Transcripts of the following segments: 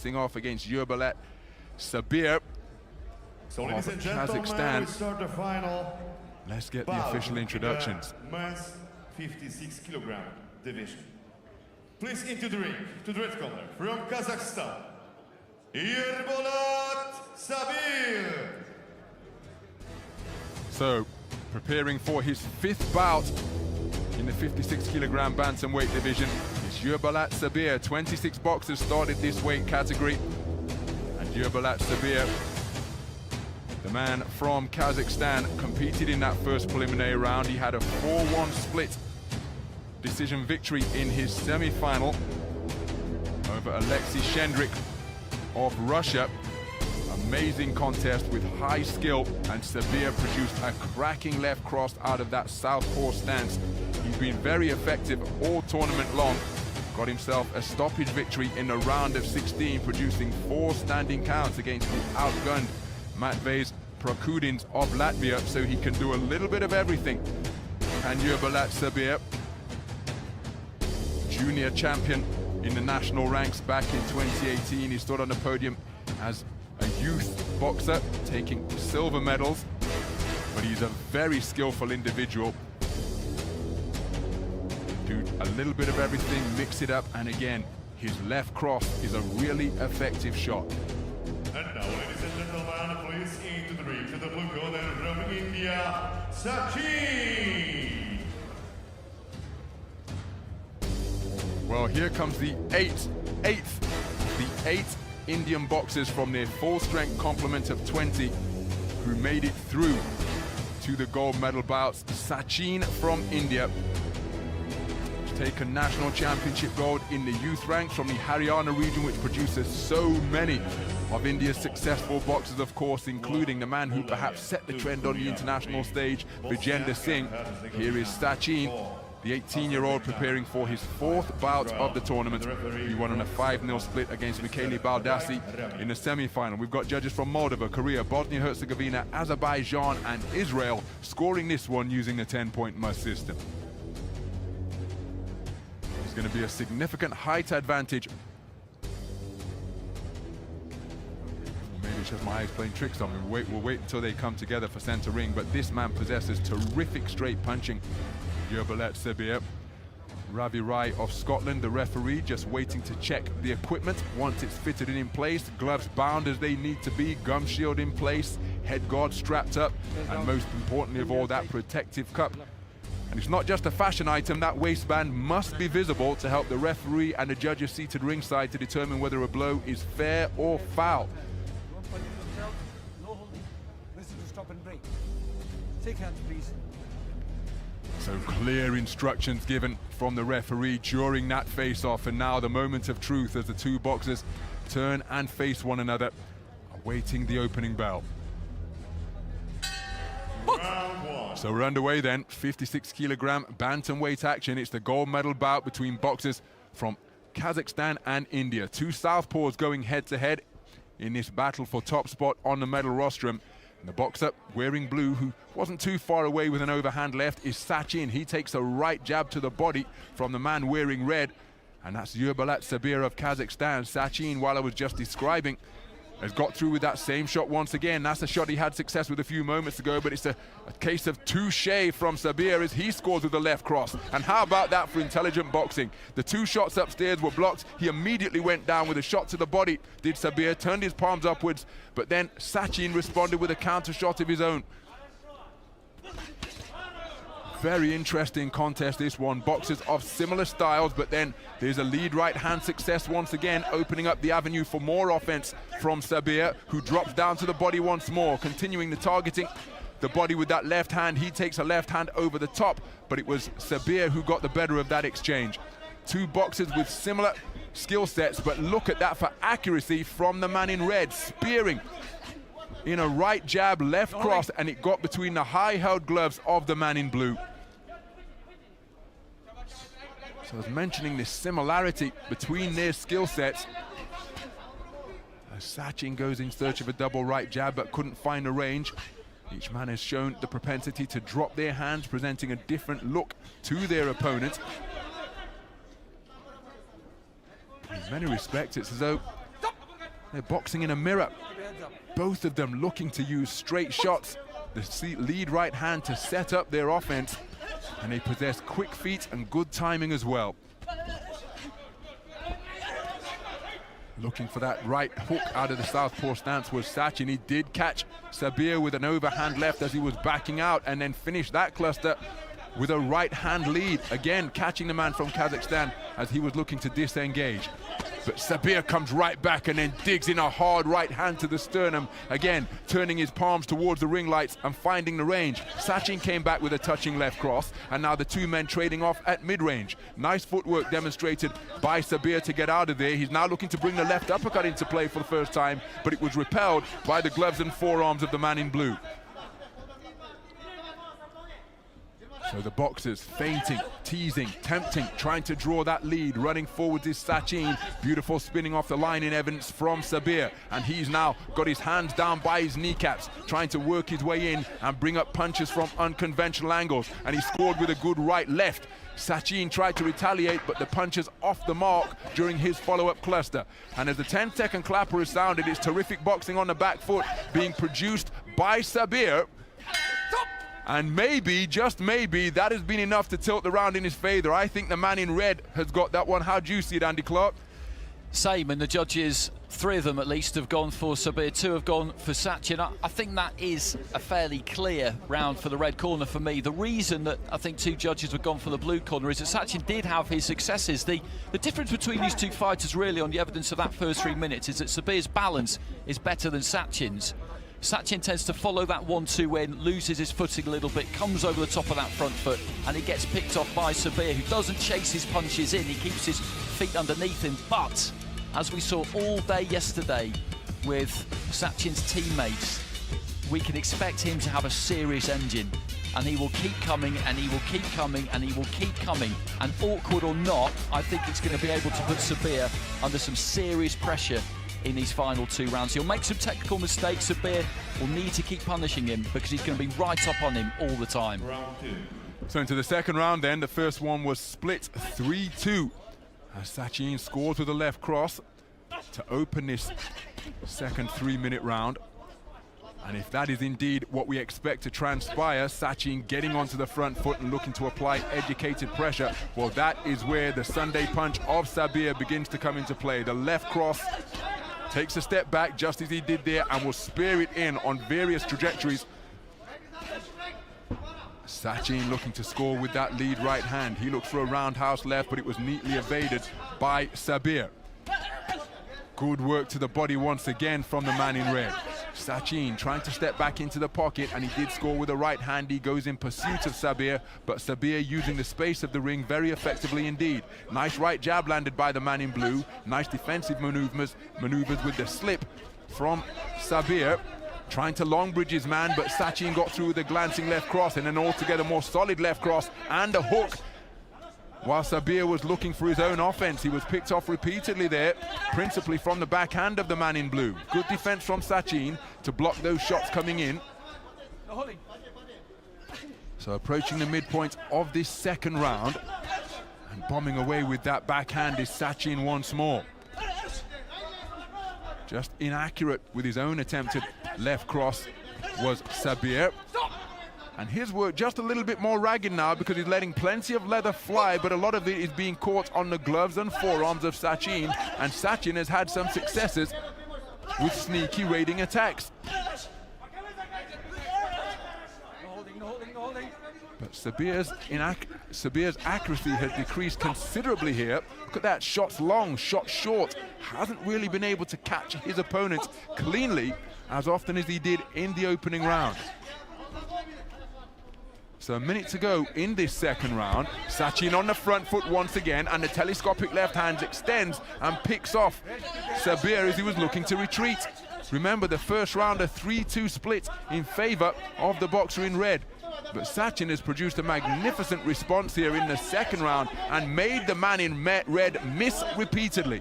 off against Yerbolat Sabyr So, of ladies and gentlemen, Kazakhstan. we start the final. Let's get the official introductions. Men's 56 kilogram division. Please into the ring, to the red corner, from Kazakhstan, Yerbolat Sabyr. So, preparing for his 5th bout in the 56 kilogram bantamweight division is Yerbolat Sabyr. 26 boxers started this weight category. And Yerbolat Sabyr, the man from Kazakhstan, competed in that first preliminary round. He had a 4-1 split decision victory in his semi-final over Alexei Shendrik of Russia. Amazing contest with high skill, and Sabyr produced a cracking left cross out of that southpaw stance. He's been very effective all tournament long. Got himself a stoppage victory in the round of 16, producing 4 standing counts against the outgunned Matvejs Prokudins of Latvia, so he can do a little bit of everything. And Yerbolat Sabyr, junior champion in the national ranks back in 2018. He stood on the podium as a youth boxer, taking silver medals, but he's a very skillful individual. Do a little bit of everything, mix it up, and again, his left cross is a really effective shot. And now, ladies and gentlemen, please into the ring, to the blue corner from India, Sachin. Well, here comes the eighth Indian boxers from their full-strength complement of 20 who made it through to the gold medal bouts. Sachin from India, who's taken national championship gold in the youth ranks from the Haryana region, which produces so many of India's successful boxers, of course, including the man who perhaps set the trend on the international stage, Vijender Singh. Here is Sachin, the 18-year-old, preparing for his 4th bout of the tournament. He won on a 5-0 split against Michele Baldassi in the semi-final. We've got judges from Moldova, Korea, Bosnia-Herzegovina, Azerbaijan and Israel scoring this one using the 10-point must system. There's going to be a significant height advantage. Maybe it's just my eyes playing tricks on me. We'll wait until they come together for center ring, but this man possesses terrific straight punching. Yerbolat Sabyr. Ravi Rai of Scotland, the referee, just waiting to check the equipment once it's fitted in place. Gloves bound as they need to be, gum shield in place, head guard strapped up, and most importantly of all, that protective cup. And it's not just a fashion item, that waistband must be visible to help the referee and the judges seated ringside to determine whether a blow is fair or foul. No holding. Listen to stop and break. Take hands, please. So clear instructions given from the referee during that face-off, and now the moment of truth as the two boxers turn and face one another, awaiting the opening bell. So we're underway then, 56 kilogram bantamweight action. It's the gold medal bout between boxers from Kazakhstan and India. Two southpaws going head-to-head in this battle for top spot on the medal rostrum. And the boxer wearing blue, who wasn't too far away with an overhand left, is Sachin. He takes a right jab to the body from the man wearing red, and that's Yerbolat Sabyr of Kazakhstan. Sachin, while I was just describing, has got through with that same shot once again. That's a shot he had success with a few moments ago, but it's a case of touche from Sabyr as he scores with the left cross. And how about that for intelligent boxing? The 2 shots upstairs were blocked. He immediately went down with a shot to the body, did Sabyr, turned his palms upwards, but then Sachin responded with a counter shot of his own. Very interesting contest, this one. Boxers of similar styles, but then there's a lead right-hand success once again, opening up the avenue for more offense from Sabyr, who drops down to the body once more, continuing the targeting. The body with that left hand, he takes a left hand over the top, but it was Sabyr who got the better of that exchange. Two boxers with similar skill sets, but look at that for accuracy from the man in red, spearing in a right jab, left cross, and it got between the high-held gloves of the man in blue. So I was mentioning this similarity between their skill sets. As Sachin goes in search of a double right jab but couldn't find a range. Each man has shown the propensity to drop their hands, presenting a different look to their opponent. In many respects, it's as though They're boxing in a mirror. Both of them looking to use straight shots. The lead right hand to set up their offense. And they possess quick feet and good timing as well. Looking for that right hook out of the southpaw stance was Sachin. He did catch Sabyr with an overhand left as he was backing out, and then finished that cluster with a right hand lead. Again, catching the man from Kazakhstan as he was looking to disengage. But Sabyr comes right back and then digs in a hard right hand to the sternum. Again, turning his palms towards the ring lights and finding the range. Sachin came back with a touching left cross, and now the two men trading off at mid-range. Nice footwork demonstrated by Sabyr to get out of there. He's now looking to bring the left uppercut into play for the first time, but it was repelled by the gloves and forearms of the man in blue. So the boxers feinting, teasing, tempting, trying to draw that lead. Running forwards is Sachin. Beautiful spinning off the line in evidence from Sabyr. And he's now got his hands down by his kneecaps, trying to work his way in and bring up punches from unconventional angles. And he scored with a good right left. Sachin tried to retaliate, but the punches off the mark during his follow-up cluster. And as the 10-second clapper is sounded, it's terrific boxing on the back foot being produced by Sabyr. And maybe, just maybe, that has been enough to tilt the round in his favour. I think the man in red has got that one. How do you see it, Andy Clark? Same, and the judges, 3 of them at least, have gone for Sabyr, 2 have gone for Sachin. I think that is a fairly clear round for the red corner for me. The reason that I think 2 judges have gone for the blue corner is that Sachin did have his successes. The difference between these 2 fighters, really, on the evidence of that first 3 minutes, is that Sabir's balance is better than Sachin's. Sachin tends to follow that 1-2 in, loses his footing a little bit, comes over the top of that front foot, and he gets picked off by Sabyr, who doesn't chase his punches in. He keeps his feet underneath him. But, as we saw all day yesterday with Sachin's teammates, we can expect him to have a serious engine. And he will keep coming, and he will keep coming, and he will keep coming. And awkward or not, I think he's going to be able to put Sabyr under some serious pressure in these final 2 rounds. He'll make some technical mistakes. Sabyr will need to keep punishing him because he's going to be right up on him all the time. So into the second round then, the first one was split 3-2. As Sachin scores with a left cross to open this second 3-minute round. And if that is indeed what we expect to transpire, Sachin getting onto the front foot and looking to apply educated pressure, well, that is where the Sunday punch of Sabyr begins to come into play. The left cross takes a step back just as he did there and will spear it in on various trajectories. Sachin looking to score with that lead right hand. He looked for a roundhouse left, but it was neatly evaded by Sabyr. Good work to the body once again from the man in red. Sachin trying to step back into the pocket, and he did score with a right hand. He goes in pursuit of Sabyr, but Sabyr using the space of the ring very effectively indeed. Nice right jab landed by the man in blue. Nice defensive maneuvers with the slip from Sabyr. Trying to long bridge his man, but Sachin got through with a glancing left cross and an altogether more solid left cross and a hook. While Sabyr was looking for his own offense, he was picked off repeatedly there, principally from the backhand of the man in blue. Good defense from Sachin to block those shots coming in. So approaching the midpoint of this second round and bombing away with that backhand is Sachin once more. Just inaccurate with his own attempted left cross was Sabyr. And his work just a little bit more ragged now because he's letting plenty of leather fly, but a lot of it is being caught on the gloves and forearms of Sachin, and Sachin has had some successes with sneaky raiding attacks. But Sabyr's accuracy has decreased considerably here. Look at that, shots long, shots short. Hasn't really been able to catch his opponents cleanly as often as he did in the opening round. So a minute to go in this second round. Sachin on the front foot once again, and the telescopic left hand extends and picks off Sabyr as he was looking to retreat. Remember, the first round, a 3-2 split in favor of the boxer in red. But Sachin has produced a magnificent response here in the second round and made the man in red miss repeatedly.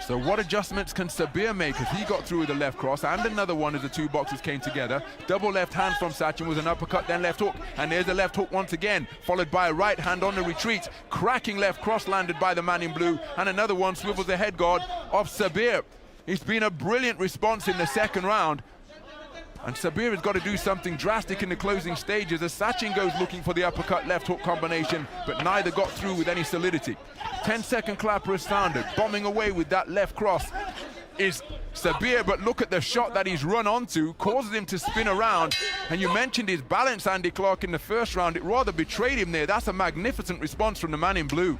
So what adjustments can Sabyr make, as he got through with a left cross and another one as the two boxers came together. Double left hand from Sachin was an uppercut, then left hook, and there's a left hook once again, followed by a right hand on the retreat. Cracking left cross landed by the man in blue, and another one swivels the head guard of Sabyr. It's been a brilliant response in the second round, and Sabyr has got to do something drastic in the closing stages as Sachin goes looking for the uppercut left hook combination, but neither got through with any solidity. 10-second clapper has sounded. Bombing away with that left cross is Sabyr, but look at the shot that he's run onto, causes him to spin around. And you mentioned his balance, Andy Clark, in the first round. It rather betrayed him there. That's a magnificent response from the man in blue.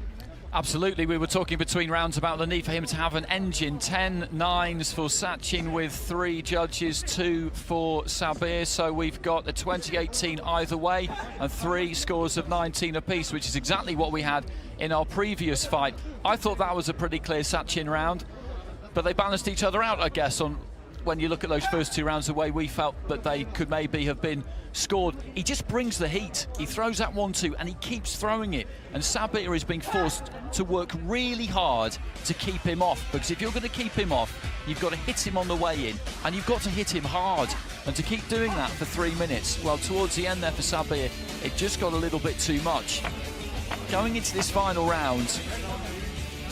Absolutely, we were talking between rounds about the need for him to have an engine. 10 9s for Sachin with 3 judges, 2 for Sabyr. So we've got a 20-18 either way and 3 scores of 19 apiece, which is exactly what we had in our previous fight. I thought that was a pretty clear Sachin round, but they balanced each other out, I guess, on when you look at those first 2 rounds, the way we felt that they could maybe have been scored. He just brings the heat. He throws that 1-2 and he keeps throwing it. And Sabyr is being forced to work really hard to keep him off, because if you're going to keep him off, you've got to hit him on the way in, and you've got to hit him hard. And to keep doing that for 3 minutes, well, towards the end there for Sabyr, it just got a little bit too much. Going into this final round,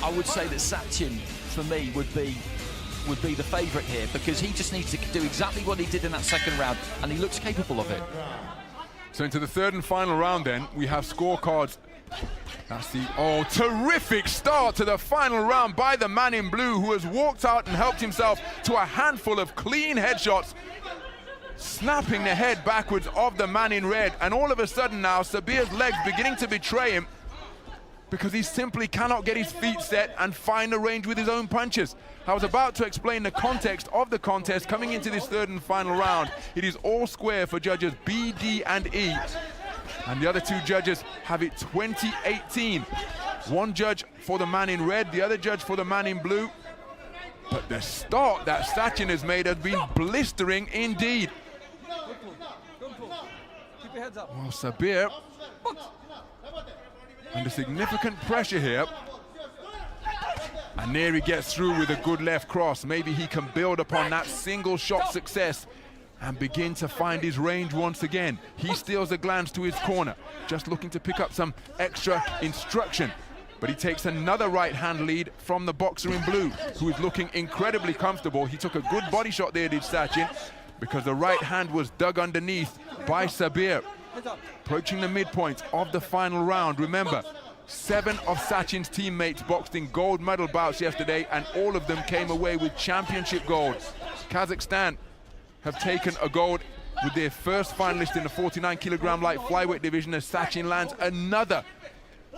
I would say that Sachin, for me, would be the favourite here, because he just needs to do exactly what he did in that second round, and he looks capable of it. So into the third and final round then, we have scorecards. That's the, terrific start to the final round by the man in blue, who has walked out and helped himself to a handful of clean headshots, snapping the head backwards of the man in red. And all of a sudden now, Sabyr's legs beginning to betray him, because he simply cannot get his feet set and find the range with his own punches. I was about to explain the context of the contest coming into this third and final round. It is all square for judges B, D, and E. And the other 2 judges have it 20-18. One judge for the man in red, the other judge for the man in blue. But the start that Sachin has made has been blistering indeed. Keep your heads up. Well, Sabyr under significant pressure here. And there he gets through with a good left cross. Maybe he can build upon that single shot success and begin to find his range once again. He steals a glance to his corner, just looking to pick up some extra instruction. But he takes another right hand lead from the boxer in blue, who is looking incredibly comfortable. He took a good body shot there, did Sachin, because the right hand was dug underneath by Sabyr. Approaching the midpoint of the final round. Remember, 7 of Sachin's teammates boxed in gold medal bouts yesterday, and all of them came away with championship gold. Kazakhstan have taken a gold with their first finalist in the 49-kilogram light flyweight division, as Sachin lands another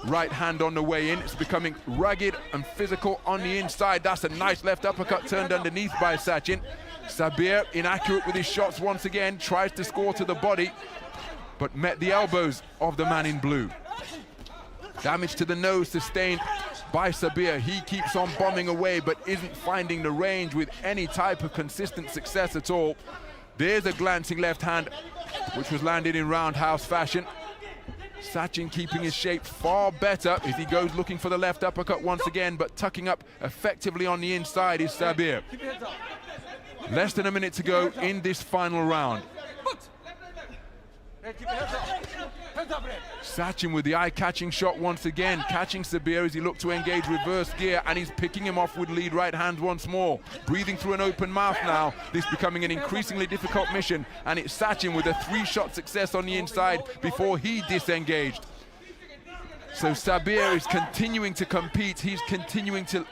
right hand on the way in. It's becoming rugged and physical on the inside. That's a nice left uppercut turned underneath by Sachin. Sabyr, inaccurate with his shots once again, tries to score to the body, but met the elbows of the man in blue. Damage to the nose sustained by Sabyr. He keeps on bombing away, but isn't finding the range with any type of consistent success at all. There's a glancing left hand, which was landed in roundhouse fashion. Sachin keeping his shape far better as he goes looking for the left uppercut once again, but tucking up effectively on the inside is Sabyr. Less than a minute to go in this final round. Sachin with the eye-catching shot once again, catching Sabyr as he looked to engage reverse gear, and he's picking him off with lead right hand once more. Breathing through an open mouth now, this becoming an increasingly difficult mission, and it's Sachin with a 3-shot success on the inside before he disengaged. So Sabyr is continuing to compete. He's continuing to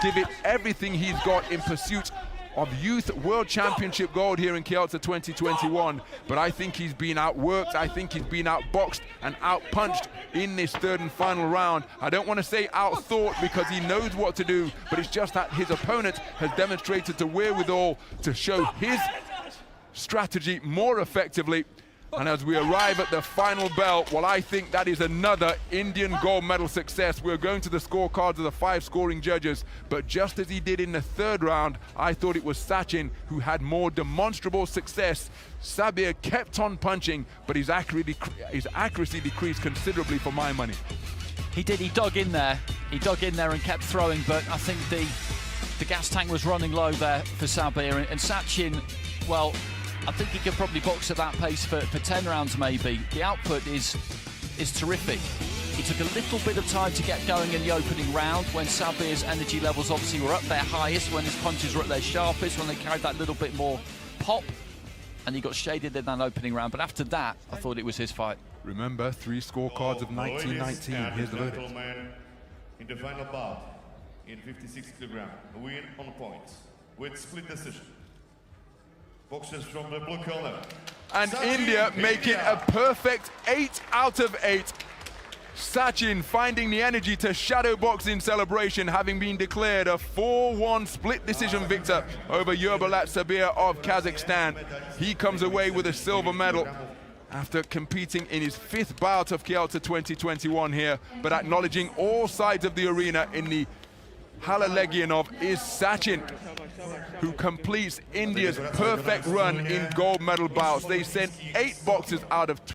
give it everything he's got in pursuit of Youth World Championship gold here in Kielce 2021. But I think he's been outworked, I think he's been outboxed and outpunched in this third and final round. I don't want to say outthought, because he knows what to do, but it's just that his opponent has demonstrated the wherewithal to show his strategy more effectively. And as we arrive at the final bell, well, I think that is another Indian gold medal success. We're going to the scorecards of the 5 scoring judges, but just as he did in the third round, I thought it was Sachin who had more demonstrable success. Sabyr kept on punching, but his accuracy decreased considerably for my money. He did, he dug in there and kept throwing, but I think The gas tank was running low there for Sabyr, and Sachin, well, I think he could probably box at that pace for 10 rounds maybe. The output is terrific. He took a little bit of time to get going in the opening round when Sabyr's energy levels obviously were at their highest, when his punches were at their sharpest, when they carried that little bit more pop, and he got shaded in that opening round. But after that, I thought it was his fight. Remember, 3 scorecards of 19-19. Here's the verdict. In the final bout, in 56 kg, a win on points with split decision. Boxers from the blue corner. And Sachin, India make it a perfect 8 out of 8. Sachin finding the energy to shadow box in celebration, having been declared a 4-1 split decision victor over Yerbolat Sabyr of Kazakhstan. He comes away with a silver medal after competing in his 5th bout of KIELCE 2021 here, but acknowledging all sides of the arena in the Halalegianov is Sachin, who completes India's perfect run in gold medal bouts. They sent 8 boxers out of